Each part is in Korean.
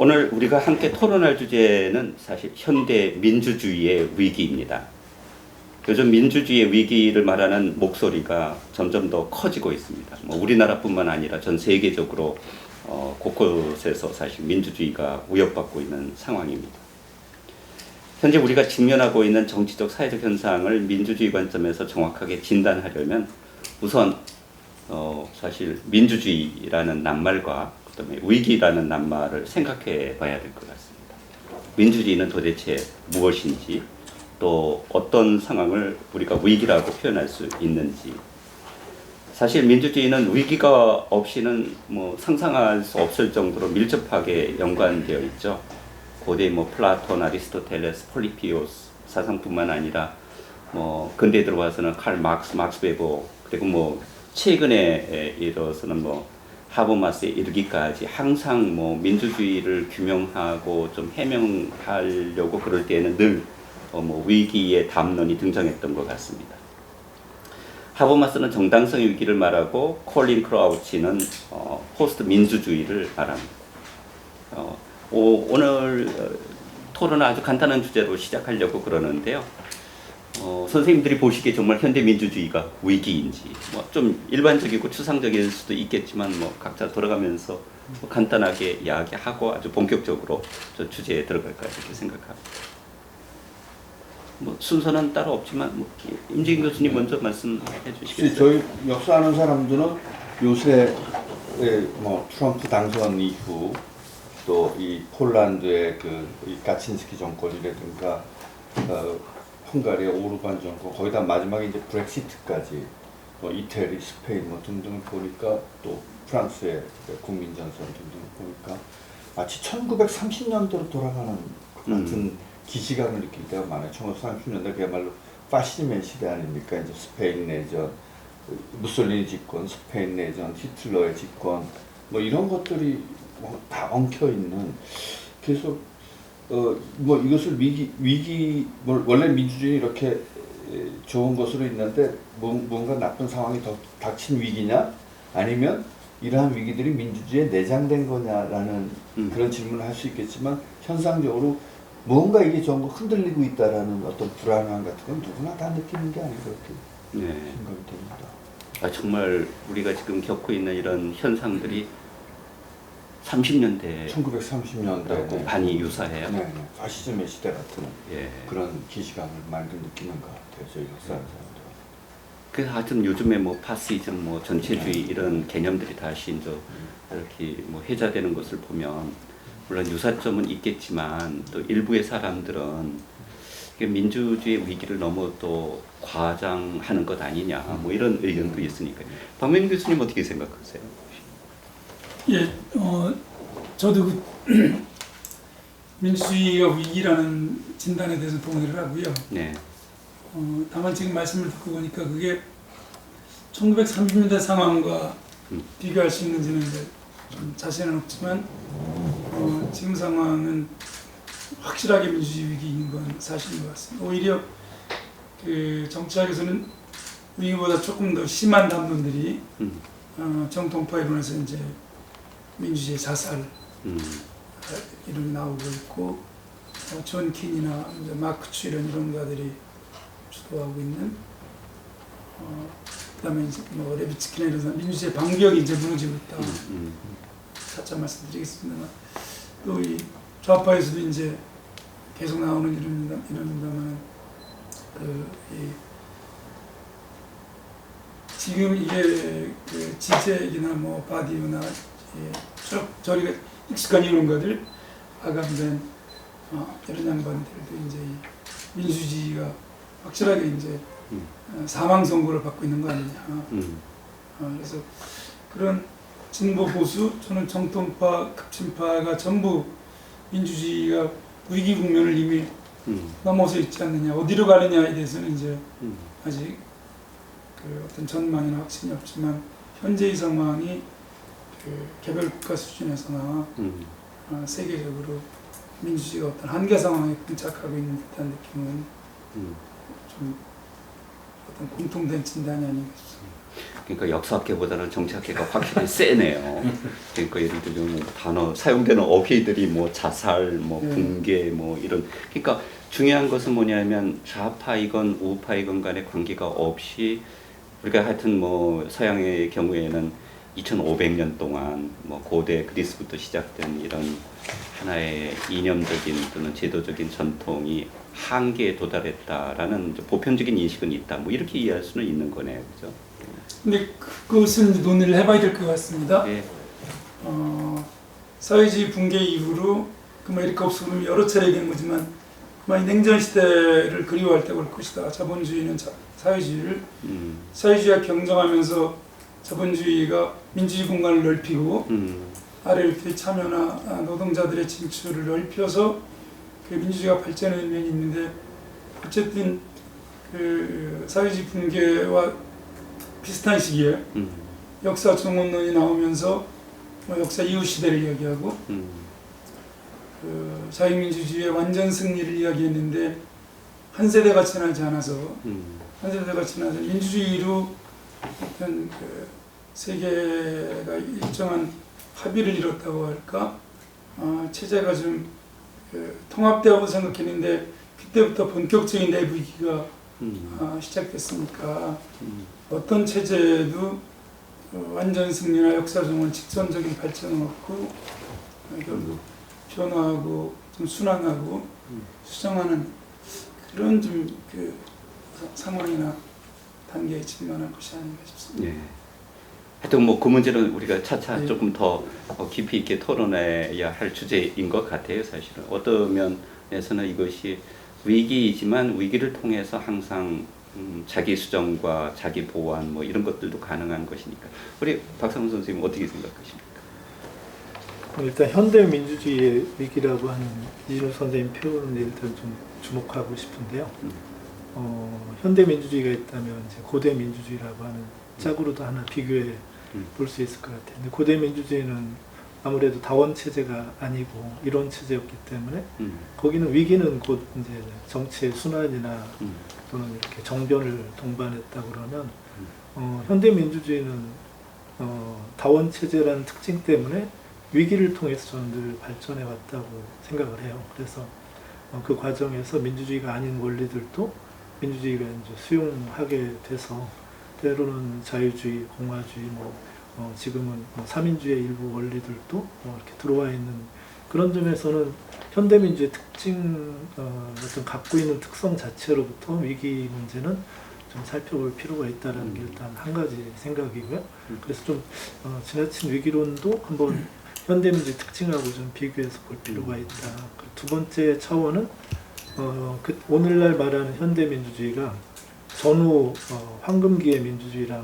오늘 우리가 함께 토론할 주제는 사실 현대 민주주의의 위기입니다. 요즘 민주주의의 위기를 말하는 목소리가 점점 더 커지고 있습니다. 우리나라뿐만 아니라 전 세계적으로 곳곳에서 사실 민주주의가 위협받고 있는 상황입니다. 현재 우리가 직면하고 있는 정치적 사회적 현상을 민주주의 관점에서 정확하게 진단하려면 우선 사실 민주주의라는 낱말과 그다음에 위기라는 낱말을 생각해 봐야 될 것 같습니다. 민주주의는 도대체 무엇인지, 또 어떤 상황을 우리가 위기라고 표현할 수 있는지. 사실 민주주의는 위기가 없이는 상상할 수 없을 정도로 밀접하게 연관되어 있죠. 고대 플라톤, 아리스토텔레스, 폴리피오스 사상뿐만 아니라 근대에 들어와서는 칼 막스, 막스 베버, 그리고 최근에 이르러서는 하버마스에 이르기까지 항상 민주주의를 규명하고 좀 해명하려고 그럴 때에는 늘 위기의 담론이 등장했던 것 같습니다. 하버마스는 정당성의 위기를 말하고 콜린 크라우치는 포스트 민주주의를 말합니다. 오늘 토론은 아주 간단한 주제로 시작하려고 그러는데요. 선생님들이 보시기에 정말 현대 민주주의가 위기인지 좀 일반적이고 추상적일 수도 있겠지만 각자 돌아가면서 간단하게 이야기하고 아주 본격적으로 저 주제에 들어갈까 이렇게 생각합니다. 순서는 따로 없지만 임지인 교수님 먼저 말씀해 주시겠어요? 저희 역사하는 사람들은 요새 트럼프 당선 이후 또 이 폴란드의 이 가친스키 정권이라든가 헝가리의 오르반 정권, 거의 다 마지막에 이제 브렉시트까지 이태리, 스페인 등등을 보니까, 또 프랑스의 국민전선 등등을 보니까 마치 1930년대로 돌아가는 것 같은 기시감을 느낄 때가 많아요. 1930년대 그야말로 파시즘의 시대 아닙니까? 이제 스페인 내전, 무솔리니 집권, 스페인 내전, 히틀러의 집권, 이런 것들이 다 엉켜 있는, 계속 이것을 원래 민주주의는 이렇게 좋은 것으로 있는데 뭔가 나쁜 상황이 더 닥친 위기냐, 아니면 이러한 위기들이 민주주의에 내장된 거냐라는 그런 질문을 할 수 있겠지만, 현상적으로 뭔가 이게 전부 흔들리고 있다라는 어떤 불안함 같은 건 누구나 다 느끼는 게 아닌가 이렇게 생각이 됩니다. 정말 우리가 지금 겪고 있는 이런 현상들이 30년대 1930년대 많이 유사해요. 네, 파시즘의 시대 같은 그런 기시감을 많이 느끼는 것 같아요. 저희 역사하는 사람들은. 그래서 하여튼 요즘에 파시즘, 전체주의 이런 개념들이 다시 이제 이렇게 회자되는 것을 보면, 물론 유사점은 있겠지만 또 일부의 사람들은 민주주의 위기를 너무 또 과장하는 것 아니냐, 이런 의견도 있으니까요. 박명인 교수님 어떻게 생각하세요? 예, 저도 민주주의가 위기라는 진단에 대해서 동의를 하고요. 네. 다만 지금 말씀을 듣고 보니까 그게 1930년대 상황과 비교할 수 있는지는 이제 좀 자신은 없지만, 지금 상황은 확실하게 민주주의 위기인 건 사실인 것 같습니다. 오히려 그 정치학에서는 위기보다 조금 더 심한 담론들이 정통파 이론에서 이제 민주주의 자살 이론이 나오고 있고, 존 킨이나 이제 마크 추 이런 이론가들이 주도하고 있는, 그다음에 이제 레비츠키나 이런 사람, 민주주의 방벽이 이제 무너지고 있다. 차차 말씀드리겠습니다만, 또 이 좌파에서도 이제 계속 나오는 이론입니다만, 지금 이게 그 지색이나 바디우나 저리가 익숙한 이론가들, 아감된 이런 양반들도 이제 민주주의가 확실하게 이제 사망 선고를 받고 있는 거 아니냐. 그래서 그런 진보 보수, 저는 정통파, 급진파가 전부 민주주의가 위기 국면을 이미 넘어서 있지 않느냐, 어디로 가느냐에 대해서는 이제 아직 그 어떤 전망이나 확신이 없지만, 현재의 상황이 그 개별 국가 수준에서나 세계적으로 민주주의가 어떤 한계 상황에 봉착하고 있는 듯한 느낌은 좀 어떤 공통된 진단이 아닌가 싶습니다. 그러니까 역사학계보다는 정치학계가 확실히 세네요. 그러니까 예를 들면 단어 사용되는 어휘들이 뭐 자살, 뭐 붕괴, 뭐 이런. 그러니까 중요한 것은 뭐냐면 좌파이건 우파이건 간의 관계가 없이 우리가 하여튼 뭐 서양의 경우에는 2500년 동안 뭐 고대 그리스부터 시작된 이런 하나의 이념적인 또는 제도적인 전통이 한계에 도달했다라는 보편적인 인식은 있다. 뭐 이렇게 이해할 수는 있는 거네요, 그죠? 근데 그것은 논의를 해봐야 될 것 같습니다. 예. 사회주의 붕괴 이후로 아메리카 없으면 여러 차례 된 거지만 그만 냉전 시대를 그리워할 때가 올 것이다. 자본주의는 사회주의를 사회주의와 경쟁하면서 자본주의가 민주주의 공간을 넓히고 아래로부터의 참여나 노동자들의 진출을 넓혀서 그 민주주의가 발전하는 면이 있는데 어쨌든 그 사회주의 붕괴와 비슷한 시기에 역사 종언론이 나오면서 역사 이후 시대를 이야기하고 그 자유민주주의의 완전 승리를 이야기했는데 한 세대가 지나지 않아서 한 세대가 지나서 민주주의로 어떤 그 세계가 일정한 합의를 이뤘다고 할까 체제가 좀 통합되었다고 생각했는데 그때부터 본격적인 내부 위기가 시작됐으니까 어떤 체제도 완전 승리나 역사적으로 직선적인 발전은 없고 결국 변화하고 좀 순환하고 수정하는 그런 좀 그 상황이나 단계에 직면할 것이 아닌가 싶습니다. 네. 하여튼 뭐 그 문제는 우리가 차차 네. 조금 더 깊이 있게 토론해야 할 주제인 것 같아요, 사실은. 어떤 면에서는 이것이 위기이지만 위기를 통해서 항상 자기 수정과 자기 보완 뭐 이런 것들도 가능한 것이니까. 우리 박상훈 선생님 어떻게 생각하십니까? 일단 현대 민주주의의 위기라고 하는 이준우 선생님 표현을 일단 좀 주목하고 싶은데요. 현대 민주주의가 있다면 이제 고대 민주주의라고 하는 짝으로도 하나 비교해 볼 수 있을 것 같아요. 근데 고대 민주주의는 아무래도 다원 체제가 아니고 이론 체제였기 때문에 거기는 위기는 곧 이제 정치의 순환이나 또는 이렇게 정변을 동반했다 그러면 현대 민주주의는 다원 체제라는 특징 때문에 위기를 통해서 저는 늘 발전해 왔다고 생각을 해요. 그래서 그 과정에서 민주주의가 아닌 원리들도 민주주의가 이제 수용하게 돼서 때로는 자유주의, 공화주의, 지금은 삼인주의 일부 원리들도 이렇게 들어와 있는 그런 점에서는 현대민주의 특징, 어떤 갖고 있는 특성 자체로부터 위기 문제는 좀 살펴볼 필요가 있다는 게 일단 한 가지 생각이고요. 그래서 좀 지나친 위기론도 한번 현대민주의 특징하고 좀 비교해서 볼 필요가 있다. 두 번째 차원은 오늘날 말하는 현대민주주의가 전후 황금기의 민주주의랑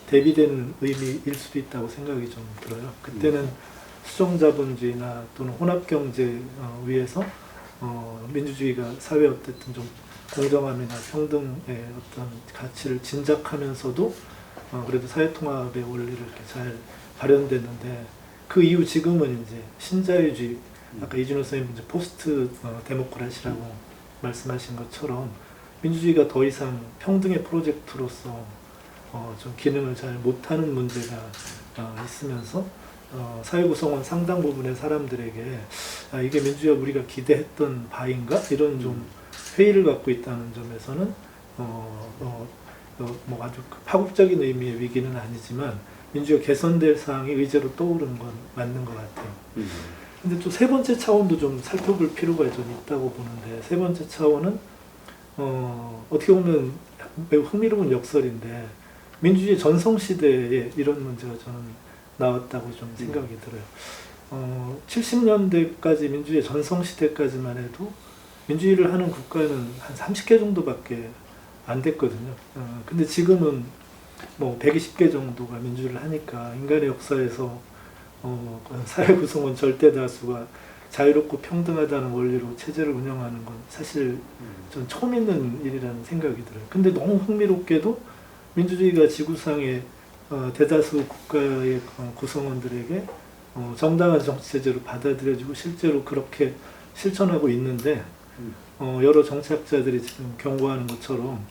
대비되는 의미일 수도 있다고 생각이 좀 들어요. 그때는 수정자본주의나 또는 혼합경제 위에서 민주주의가 사회 어쨌든 좀 공정함이나 평등의 어떤 가치를 진작하면서도 그래도 사회통합의 원리를 이렇게 잘 발현됐는데 그 이후 지금은 이제 신자유주의, 아까 이준호 선생님 이제 포스트 데모크라시라고 말씀하신 것처럼 민주주의가 더 이상 평등의 프로젝트로서 좀 기능을 잘 못하는 문제가 있으면서 사회 구성원 상당 부분의 사람들에게 이게 민주주의가 우리가 기대했던 바인가? 이런 좀 회의를 갖고 있다는 점에서는 뭐 아주 파국적인 의미의 위기는 아니지만 민주주의가 개선될 사항이 의제로 떠오르는 건 맞는 것 같아요. 근데 또 세 번째 차원도 좀 살펴볼 필요가 좀 있다고 보는데 세 번째 차원은 어떻게 보면 매우 흥미로운 역설인데 민주주의 전성시대에 이런 문제가 저는 나왔다고 좀 생각이 들어요. 70년대까지 민주주의 전성시대까지만 해도 민주주의를 하는 국가는 한 30개 정도밖에 안 됐거든요. 근데 지금은 뭐 120개 정도가 민주주의를 하니까 인간의 역사에서 사회 구성원 절대 다수가 자유롭고 평등하다는 원리로 체제를 운영하는 건 사실 전 처음 있는 일이라는 생각이 들어요. 근데 너무 흥미롭게도 민주주의가 지구상의 대다수 국가의 구성원들에게 정당한 정치체제로 받아들여지고 실제로 그렇게 실천하고 있는데 여러 정치학자들이 지금 경고하는 것처럼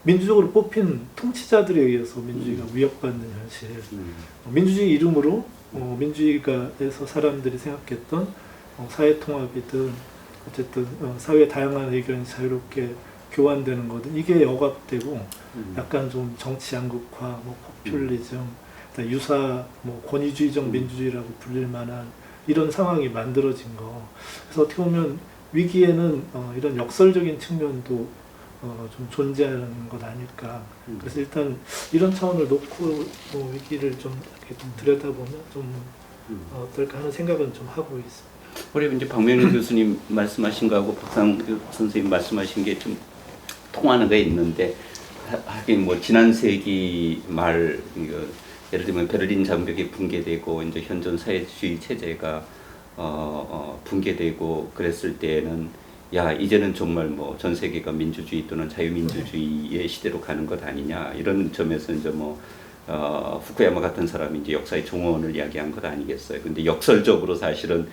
민주적으로 뽑힌 통치자들에 의해서 민주주의가 위협받는 현실. 민주주의 이름으로 민주주의가에서 사람들이 생각했던 사회 통합이든 어쨌든 사회의 다양한 의견이 자유롭게 교환되는 거든 이게 억압되고 약간 좀 정치 양극화, 뭐 포퓰리즘, 유사 뭐 권위주의적 민주주의라고 불릴 만한 이런 상황이 만들어진 거. 그래서 어떻게 보면 위기에는 이런 역설적인 측면도 좀 존재하는 것 아닐까. 그래서 일단 이런 차원을 놓고 위기를 좀 이렇게 좀 들여다보면 좀 어떨까 하는 생각은 좀 하고 있습니다. 우리 이제 박명일 교수님 말씀하신 거하고 박상규 선생님 말씀하신 게 좀 통하는 게 있는데 하긴 뭐 지난 세기 말 예를 들면 베를린 장벽이 붕괴되고 이제 현존 사회주의 체제가 붕괴되고 그랬을 때에는 야 이제는 정말 뭐 전 세계가 민주주의 또는 자유민주주의의 시대로 가는 것 아니냐 이런 점에서 이제 뭐 후쿠야마 같은 사람이 이제 역사의 종언을 이야기한 것 아니겠어요. 근데 역설적으로 사실은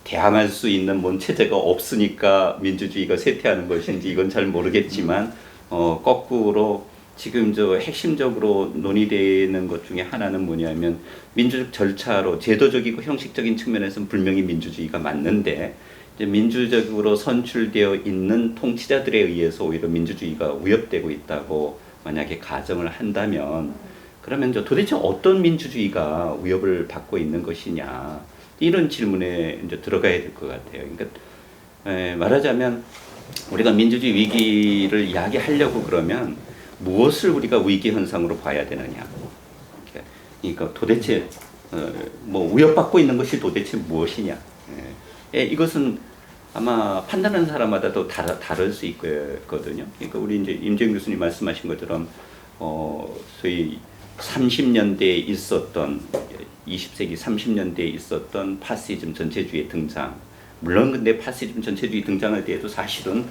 대항할 수 있는 뭔 체제가 없으니까 민주주의가 쇠퇴하는 것인지 이건 잘 모르겠지만 거꾸로 지금 저 핵심적으로 논의되는 것 중에 하나는 뭐냐면 민주적 절차로 제도적이고 형식적인 측면에서는 분명히 민주주의가 맞는데 이제 민주적으로 선출되어 있는 통치자들에 의해서 오히려 민주주의가 위협되고 있다고 만약에 가정을 한다면 그러면 도대체 어떤 민주주의가 위협을 받고 있는 것이냐 이런 질문에 이제 들어가야 될 것 같아요. 그러니까 말하자면 우리가 민주주의 위기를 이야기하려고 그러면 무엇을 우리가 위기 현상으로 봐야 되느냐. 그러니까 도대체 뭐 위협받고 있는 것이 도대체 무엇이냐. 이것은 아마 판단하는 사람마다 또 다를 수 있거든요. 그러니까 우리 이제 임재영 교수님 말씀하신 것처럼 소위 30년대에 있었던 20세기 30년대에 있었던 파시즘 전체주의 등장. 물론 근데 파시즘 전체주의 등장할 때에도 사실은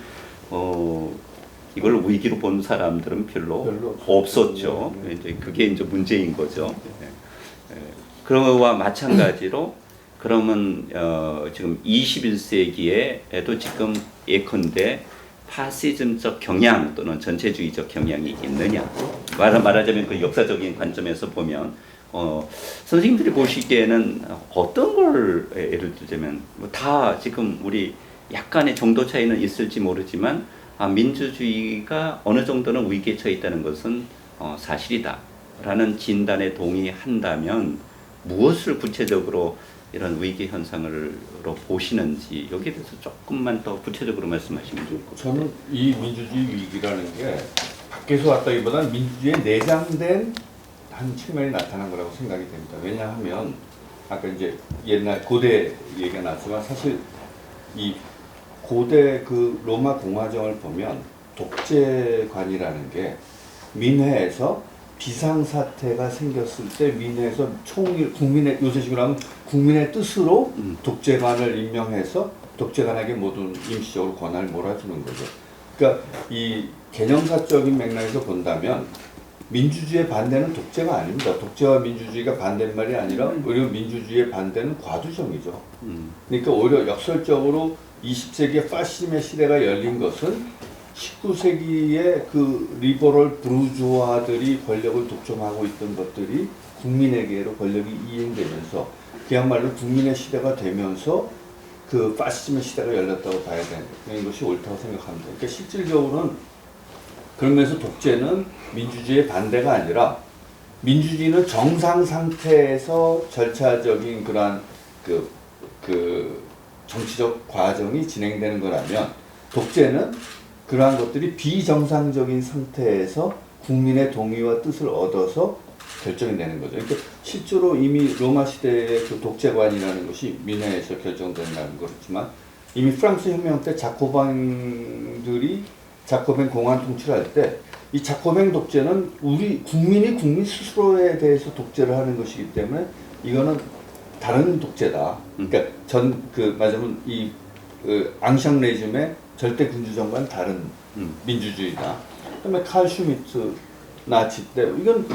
이걸 위기로 본 사람들은 별로 없었죠. 이제 그게 이제 문제인 거죠. 그런 거와 마찬가지로 그러면 지금 21세기에도 지금 예컨대 파시즘적 경향 또는 전체주의적 경향이 있느냐 말하자면 그 역사적인 관점에서 보면 선생님들이 보시기에는 어떤 걸 예를 들자면 다 지금 우리 약간의 정도 차이는 있을지 모르지만 민주주의가 어느 정도는 위기에 처해 있다는 것은 사실이다라는 진단에 동의한다면 무엇을 구체적으로 이런 위기 현상으로 보시는지 여기에 대해서 조금만 더 구체적으로 말씀하시면 좋을 것 같아요. 저는 이 민주주의 위기라는 게 밖에서 왔다기보다는 민주주의에 내장된 한 측면이 나타난 거라고 생각이 됩니다. 왜냐하면 아까 이제 옛날 고대 얘기가 나왔지만 사실 이 고대 그 로마 공화정을 보면 독재관이라는 게 민회에서 비상사태가 생겼을 때 민회에서 총일 국민의 요새식으로 하면 국민의 뜻으로 독재관을 임명해서 독재관에게 모든 임시적으로 권한을 몰아주는 거죠. 그러니까 이 개념사적인 맥락에서 본다면 민주주의의 반대는 독재가 아닙니다. 독재와 민주주의가 반대인 말이 아니라 오히려 민주주의의 반대는 과두정이죠. 그러니까 오히려 역설적으로 20세기의 파시즘의 시대가 열린 것은 19세기의 그 리버럴 부르주아들이 권력을 독점하고 있던 것들이 국민에게로 권력이 이행되면서 그야말로 국민의 시대가 되면서 그 파시즘의 시대가 열렸다고 봐야 되는 것이 옳다고 생각합니다. 그러니까 실질적으로는 그러면서 독재는 민주주의의 반대가 아니라 민주주의는 정상 상태에서 절차적인 그러한 그 정치적 과정이 진행되는 거라면 독재는 그러한 것들이 비정상적인 상태에서 국민의 동의와 뜻을 얻어서 결정이 되는 거죠. 그러니까 실제로 이미 로마 시대의 그 독재관이라는 것이 민회에서 결정된다는 거지만 이미 프랑스 혁명 때 자코뱅 공안 통치를 할 때 이 자코뱅 독재는 우리 국민 스스로에 대해서 독재를 하는 것이기 때문에 이거는 다른 독재다. 그러니까 말하자면 이 앙샹 레즘의 절대 군주정과는 다른 민주주의다. 그다음에 칼 슈미트 나치 때 이건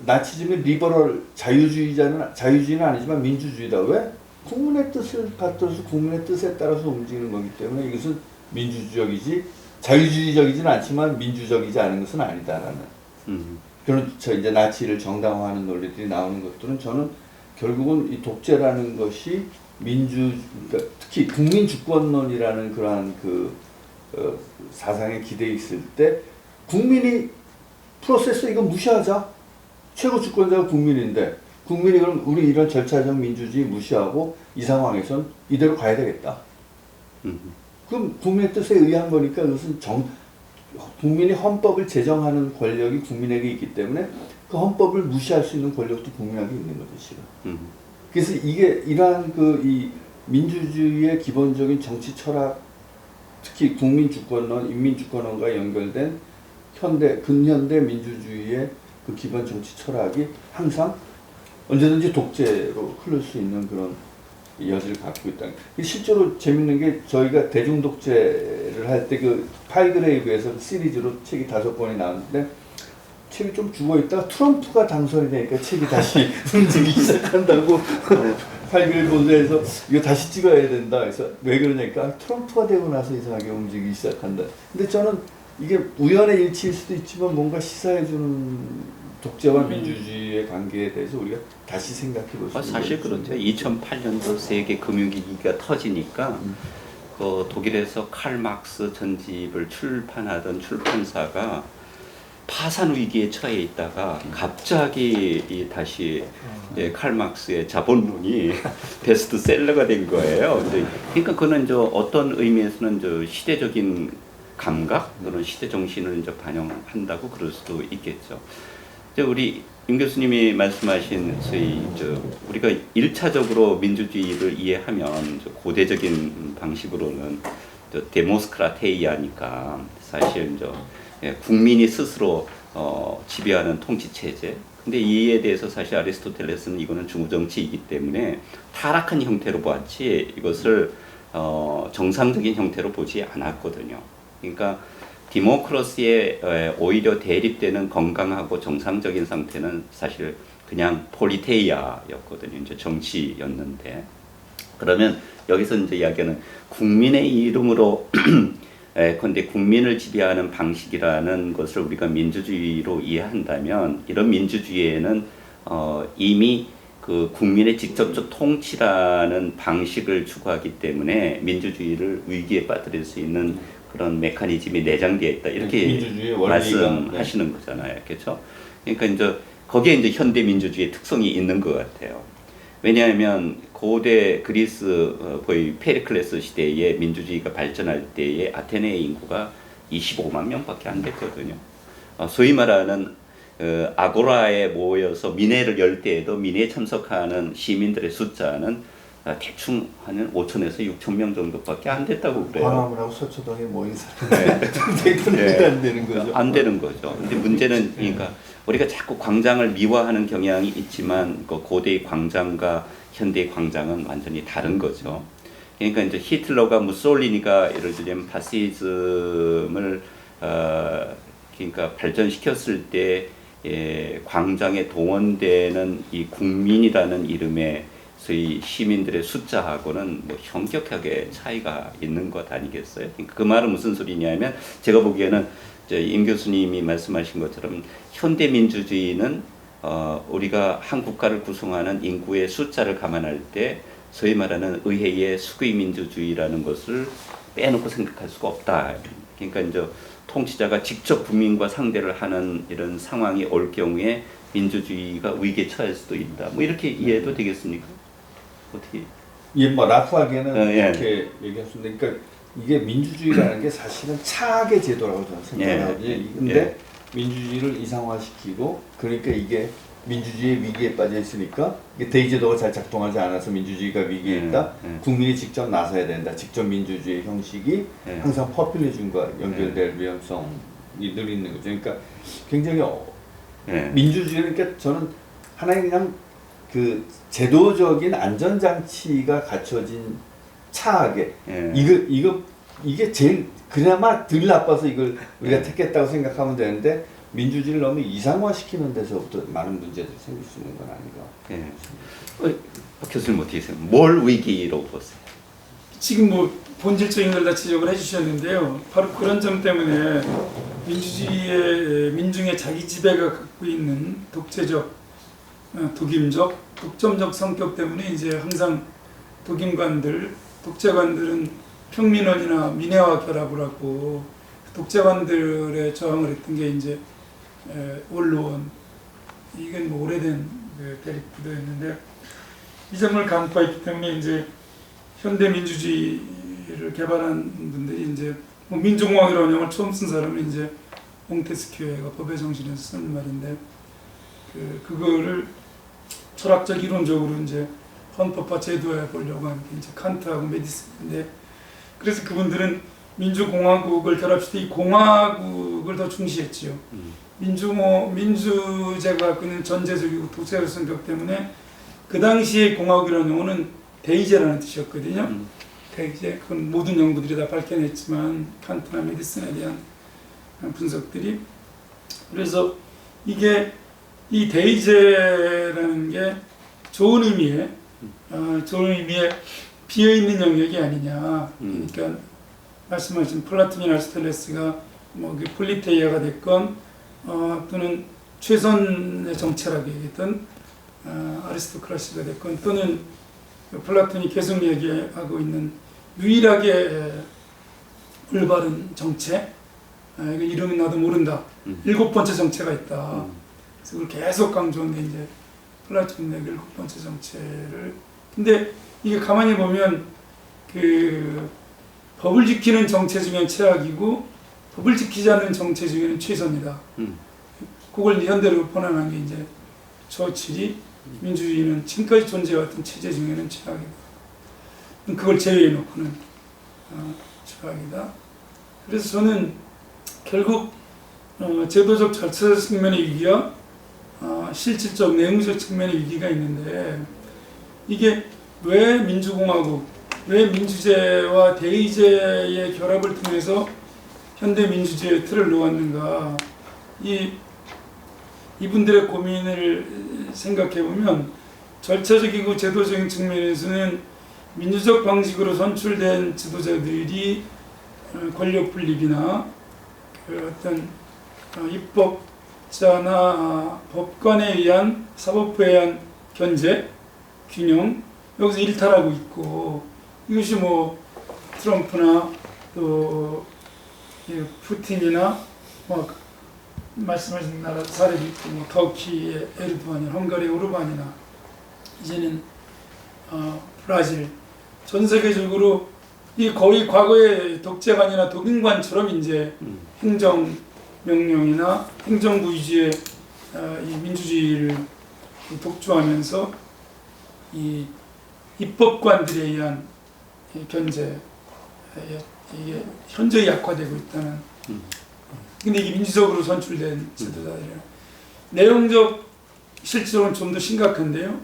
나치즘이 리버럴 자유주의는 아니지만 민주주의다. 왜? 국민의 뜻을 받들어서 국민의 뜻에 따라서 움직이는 거기 때문에 이것은 민주주의적이지 자유주의적이지는 않지만 민주적이지 않은 것은 아니다라는 음. 그런 저 이제 나치를 정당화하는 논리들이 나오는 것들은 저는 결국은 이 독재라는 것이 그러니까 특히 국민 주권론이라는 그러한 사상에 기대에 있을 때 국민이 프로세스 이거 무시하자. 최고 주권자가 국민인데 국민이 그럼 우리 이런 절차적 민주주의 무시하고 이 상황에선 이대로 가야 되겠다. 그럼 국민의 뜻에 의한 거니까 그것은 국민이 헌법을 제정하는 권력이 국민에게 있기 때문에 그 헌법을 무시할 수 있는 권력도 국민에게 있는 거죠, 실은. 그래서 이게 이러한 이 민주주의의 기본적인 정치 철학, 특히 국민 주권론, 인민 주권론과 연결된 근현대 민주주의의 그 기본 정치 철학이 항상 언제든지 독재로 흐를 수 있는 그런 여지를 갖고 있다. 실제로 재밌는 게 저희가 대중 독재를 할 때 그 팔그레이브에서 시리즈로 책이 5권이 나왔는데 책이 좀 죽어 있다가 트럼프가 당선이 되니까 책이 다시 움직이기 시작한다고 팔그레이브 본사에서 이거 다시 찍어야 된다. 그래서 왜 그러냐니까 트럼프가 되고 나서 이상하게 움직이기 시작한다. 근데 저는 이게 우연의 일치일 수도 있지만 뭔가 시사해주는 독재와 민주주의의 관계에 대해서 우리가 다시 생각해 볼 수 있는 사실 그렇죠. 2008년도 세계 금융위기가 터지니까 그 독일에서 칼 막스 전집을 출판하던 출판사가 파산 위기에 처해 있다가 갑자기 다시 칼 막스의 자본론이 베스트셀러가 된 거예요. 그러니까 그는 어떤 의미에서는 시대적인 감각 또는 시대 정신을 반영한다고 그럴 수도 있겠죠. 우리 임 교수님이 말씀하신 우리가 1차적으로 민주주의를 이해하면 고대적인 방식으로는 데모스크라테이아니까 사실 국민이 스스로 지배하는 통치 체제. 근데 이에 대해서 사실 아리스토텔레스는 이거는 중우정치이기 때문에 타락한 형태로 보았지 이것을 정상적인 형태로 보지 않았거든요. 그러니까 디모크라시에 오히려 대립되는 건강하고 정상적인 상태는 사실 그냥 폴리테이아였거든요. 정치였는데. 그러면 여기서 이야기하는 국민의 이름으로 근데 국민을 지배하는 방식이라는 것을 우리가 민주주의로 이해한다면 이런 민주주의에는 이미 그 국민의 직접적 통치라는 방식을 추구하기 때문에 민주주의를 위기에 빠뜨릴 수 있는 그런 메커니즘이 내장되어 있다 이렇게 말씀하시는 거잖아요, 그렇죠? 그러니까 거기에 현대 민주주의의 특성이 있는 것 같아요. 왜냐하면 고대 그리스 거의 페리클레스 시대에 민주주의가 발전할 때에 아테네의 인구가 25만 명밖에 안 됐거든요. 소위 말하는 아고라에 모여서 민회를 열 때에도 민회에 참석하는 시민들의 숫자는 대충 한 5천에서 6천 명 정도밖에 안 됐다고 그래요. 광화문하고 서초동에 모인 사람이 안 되는 거죠. 안 되는 거죠. 근데 문제는 그러니까 우리가 자꾸 광장을 미화하는 경향이 있지만 그 고대의 광장과 현대의 광장은 완전히 다른 거죠. 그러니까 이제 히틀러가 무솔리니가 예를 들면 파시즘을 그러니까 발전시켰을 때 광장에 동원되는 이 국민이라는 이름의 소위 시민들의 숫자하고는 현격하게 차이가 있는 것 아니겠어요? 그 말은 무슨 소리냐면 제가 보기에는 임 교수님이 말씀하신 것처럼 현대 민주주의는 우리가 한 국가를 구성하는 인구의 숫자를 감안할 때 소위 말하는 의회의 수의 민주주의라는 것을 빼놓고 생각할 수가 없다. 그러니까 통치자가 직접 국민과 상대를 하는 이런 상황이 올 경우에 민주주의가 위기에 처할 수도 있다. 이렇게 이해해도 되겠습니까? 어떻게? 라프하게는 이렇게 얘기했습니다. 그러니까 이게 민주주의라는 게 사실은 차악의 제도라고 저는 생각하거든요. 근데 민주주의를 이상화시키고 그러니까 이게 민주주의의 위기에 빠져 있으니까 이게 대의제도가 잘 작동하지 않아서 민주주의가 위기에 있다. 국민이 직접 나서야 된다. 직접 민주주의 형식이 항상 포퓰리즘과 연결될 위험성이 늘 있는 거죠. 그러니까 굉장히 민주주의 그러니까 저는 하나의 그냥 그 제도적인 안전장치가 갖춰진 차악에 이게 제일 그나마 덜 나빠서 이걸 우리가 택했다고 생각하면 되는데 민주주의를 너무 이상화시키는 데서부터 많은 문제들이 생길 수 있는 건 아닌가. 교수님 어떻게 생각해요? 뭘 위기로 보세요? 지금 뭐 본질적인 걸 다 지적을 해주셨는데요. 바로 그런 점 때문에 민주주의의 민중의 자기 지배가 갖고 있는 독재적, 독임적, 독점적 성격 때문에 이제 항상 독재관들은 평민원이나 민회와 결합을 하고 독재관들의 저항을 했던 게 이제 원로원, 이건 뭐 오래된 그 대립구도였는데 이 점을 간파했기 때문에 이제 현대 민주주의를 개발한 분들이 이제 뭐 민주공화국이라는 영어를 처음 쓴 사람은 이제 몽테스키에가 법의 정신에서 쓴 말인데 그거를 철학적 이론적으로 이제 헌법화 제도화해 보려고 하는 게 이제 칸트하고 메디슨인데 그래서 그분들은 민주공화국을 결합시켜 이 공화국을 더 중시했지요. 민주제가 갖고 있는 전제적이고 독재적 성격 때문에 그 당시에 공화국이라는 용어는 대의제라는 뜻이었거든요. 대의제, 그건 모든 연구들이 다 밝혀냈지만 칸트나 메디슨에 대한 분석들이 그래서 이게 이 대의제라는 게 좋은 의미의 비어있는 영역이 아니냐. 그러니까 말씀하신 플라톤이나 아리스토텔레스가 뭐 폴리테이아가 됐건 또는 최선의 정체라고 얘기했던 아리스토크라시가 됐건 또는 플라톤이 계속 얘기하고 있는 유일하게 올바른 정체, 이거 이름은 나도 모른다. 7번째 정체가 있다. 그래서 그걸 계속 강조한 게 이제 플라톤의 7번째 정체를. 근데 이게 가만히 보면 그 법을 지키는 정체 중엔 최악이고 법을 지키지 않는 정체 중에는 최선이다. 그걸 현대로 번안한 게 이제 처칠이 민주주의는 지금까지 존재해왔던 체제 중에는 최악이다. 그걸 제외해 놓고는 최악이다. 그래서 저는 결국 제도적 절차적 측면의 위기와 실질적 내용적 측면의 위기가 있는데 이게 왜 민주공화국, 왜 민주제와 대의제의 결합을 통해서 현대 민주주의의 틀을 놓았는가. 이분들의 고민을 생각해 보면 절차적이고 제도적인 측면에서는 민주적 방식으로 선출된 지도자들이 권력 분립이나 그 어떤 입법자나 법관에 의한 사법부에 의한 견제, 균형 여기서 일탈하고 있고 이것이 뭐 트럼프나 또 푸틴이나 뭐 말씀하신 나라 사례도 있고 뭐 터키의 에르도안이나 헝가리의 오르반이나 이제는 브라질 전 세계적으로 이 거의 과거의 독재관이나 독임관처럼 이제 행정명령이나 행정부 위주의 이 민주주의를 독주하면서 이 입법관들에 의한 견제 이게 현저히 약화되고 있다는. 근데 이게 민주적으로 선출된 지도자들이에요. 내용적 실질적으로는 좀 더 심각한데요.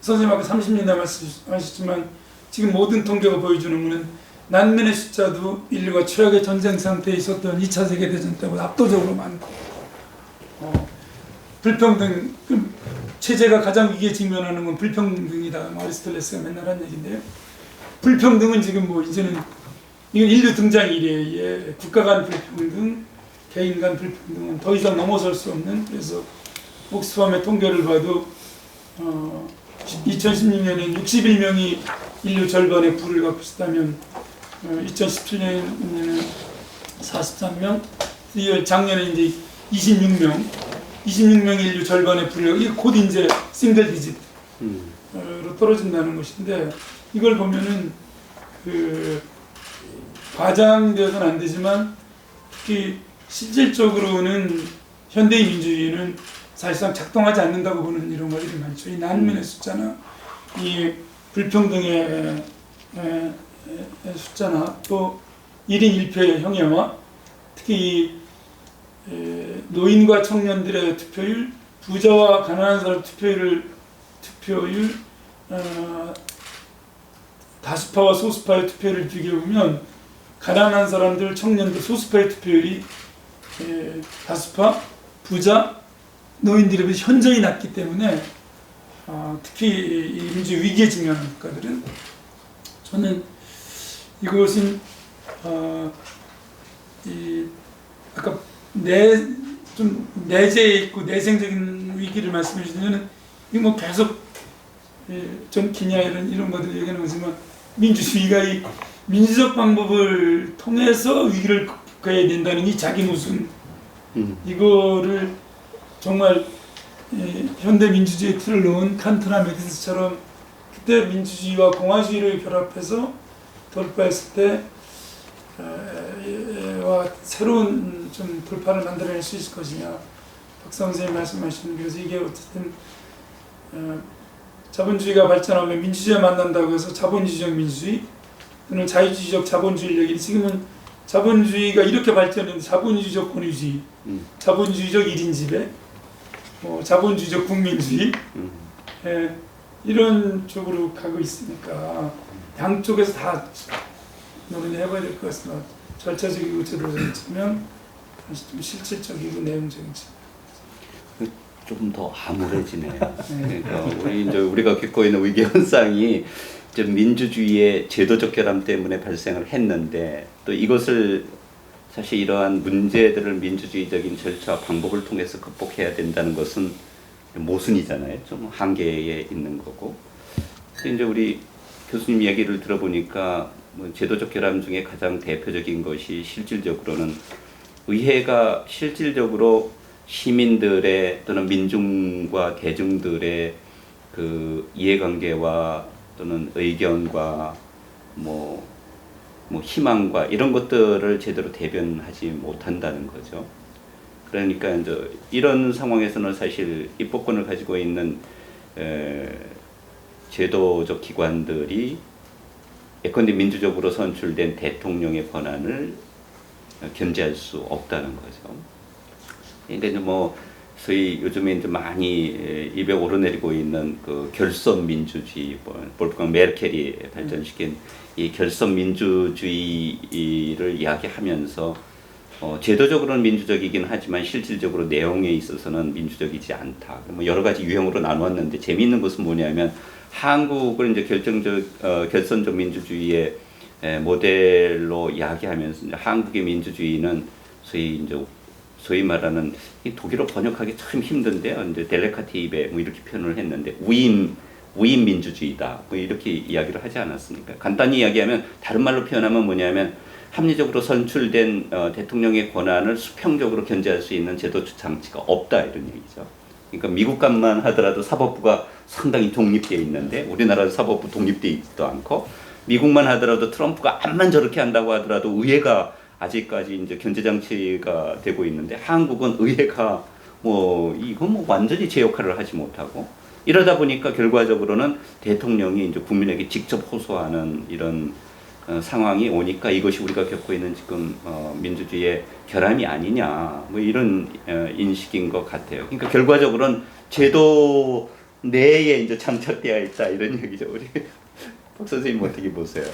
선생님 아까 30년대 말씀하셨지만 지금 모든 통계가 보여주는 것은 난민의 숫자도 인류가 최악의 전쟁 상태에 있었던 2차 세계대전 때보다 압도적으로 많고 불평등 체제가 가장 위기에 직면하는 건 불평등이다. 아리스토텔레스가 맨날 한 얘기인데요. 불평등은 지금 뭐 이제는 이건 인류 등장 이래에 국가 간 불평등, 개인 간 불평등은 더 이상 넘어설 수 없는. 그래서 옥스팜의 통계를 봐도 2016년에 61명이 인류 절반의 부를 갖고 있다면 2017년에는 43명, 작년에 이제 26명이 인류 절반의 부를 이게 곧 이제 싱글 디짓으로 떨어진다는 것인데 이걸 보면은 그 과장되어서는 안 되지만 특히 실질적으로는 현대의 민주주의는 사실상 작동하지 않는다고 보는 이런 것들이 많죠. 이 난민의 숫자나 이 불평등의 숫자나 또 1인 1표의 형해와 특히 노인과 청년들의 투표율, 부자와 가난한 사람 투표율 다수파와 소수파의 투표율을 비교해보면 가난한 사람들, 청년들, 소수파의 투표율이 다수파, 부자, 노인들에 비해 현저히 낮기 때문에 특히 이 민주 위기에 직면한 국가들은 저는 이것은 이 아까 좀 내재해 있고 내생적인 위기를 말씀해 주시면 이 뭐 계속 좀 기냐 이런 것들 얘기하는 거지만 민주주의가 이 민주적 방법을 통해서 위기를 극복해야 된다는 이 자기 모순 이거를 정말 현대 민주주의의 틀을 놓은 칸트나 메디스처럼 그때 민주주의와 공화주의를 결합해서 돌파했을 때와 새로운 좀 돌파를 만들어낼 수 있을 것이냐 박사 선생님 말씀하시는 그래서 이게 어쨌든 자본주의가 발전하면 민주주의가 만난다고 해서 자본주의적 민주주의 또는 자유주의적 자본주의를 얘기 지금은 자본주의가 이렇게 발전했는데 자본주의적 권위주의 자본주의적 1인 지배 자본주의적 국민주의 이런 쪽으로 가고 있으니까 양쪽에서 다 논의를 해봐야 될 것 같습니다. 절차적이고 제도적이면 좀 실질적이고 내용적이지. 좀 더 암울해지네요. 그러니까 우리가 겪고 있는 위기 현상이 좀 민주주의의 제도적 결함 때문에 발생을 했는데 또 이것을 사실 이러한 문제들을 민주주의적인 절차 방법을 통해서 극복해야 된다는 것은 모순이잖아요. 좀 한계에 있는 거고. 그래서 이제 우리 교수님 얘기를 들어보니까 뭐 제도적 결함 중에 가장 대표적인 것이 실질적으로는 의회가 실질적으로 시민들의 또는 민중과 대중들의 그 이해관계와 또는 의견과 뭐 희망과 이런 것들을 제대로 대변하지 못한다는 거죠. 그러니까 이제 이런 상황에서는 사실 입법권을 가지고 있는 제도적 기관들이 예컨대 민주적으로 선출된 대통령의 권한을 견제할 수 없다는 거죠. 근데 뭐 소위 요즘에 이제 많이 입에 오르내리고 있는 그 결선 민주주의, 볼프강 메르켈이 발전시킨 이 결선 민주주의를 이야기하면서 제도적으로는 민주적이긴 하지만 실질적으로 내용에 있어서는 민주적이지 않다. 뭐 여러 가지 유형으로 나누었는데 재미있는 것은 뭐냐면 한국을 이제 결선적 민주주의의 모델로 이야기하면서 이제 한국의 민주주의는 소위 말하는 이 독일어 번역하기 참 힘든데요. 이제 델레카티베 뭐 이렇게 표현을 했는데 우임 민주주의다. 뭐 이렇게 이야기를 하지 않았습니까? 간단히 이야기하면 다른 말로 표현하면 뭐냐면 합리적으로 선출된 대통령의 권한을 수평적으로 견제할 수 있는 제도 장치가 없다 이런 얘기죠. 그러니까 미국값만 하더라도 사법부가 상당히 독립되어 있는데 우리나라 사법부 독립되어 있지도 않고 미국만 하더라도 트럼프가 암만 저렇게 한다고 하더라도 의회가 아직까지 이제 견제 장치가 되고 있는데 한국은 의회가 이건 완전히 제 역할을 하지 못하고 이러다 보니까 결과적으로는 대통령이 이제 국민에게 직접 호소하는 이런 상황이 오니까 이것이 우리가 겪고 있는 지금 민주주의의 결함이 아니냐 뭐 이런 인식인 것 같아요. 그러니까 결과적으로는 제도 내에 이제 장착되어 있다 이런 얘기죠. 우리 박 선생님 어떻게 보세요?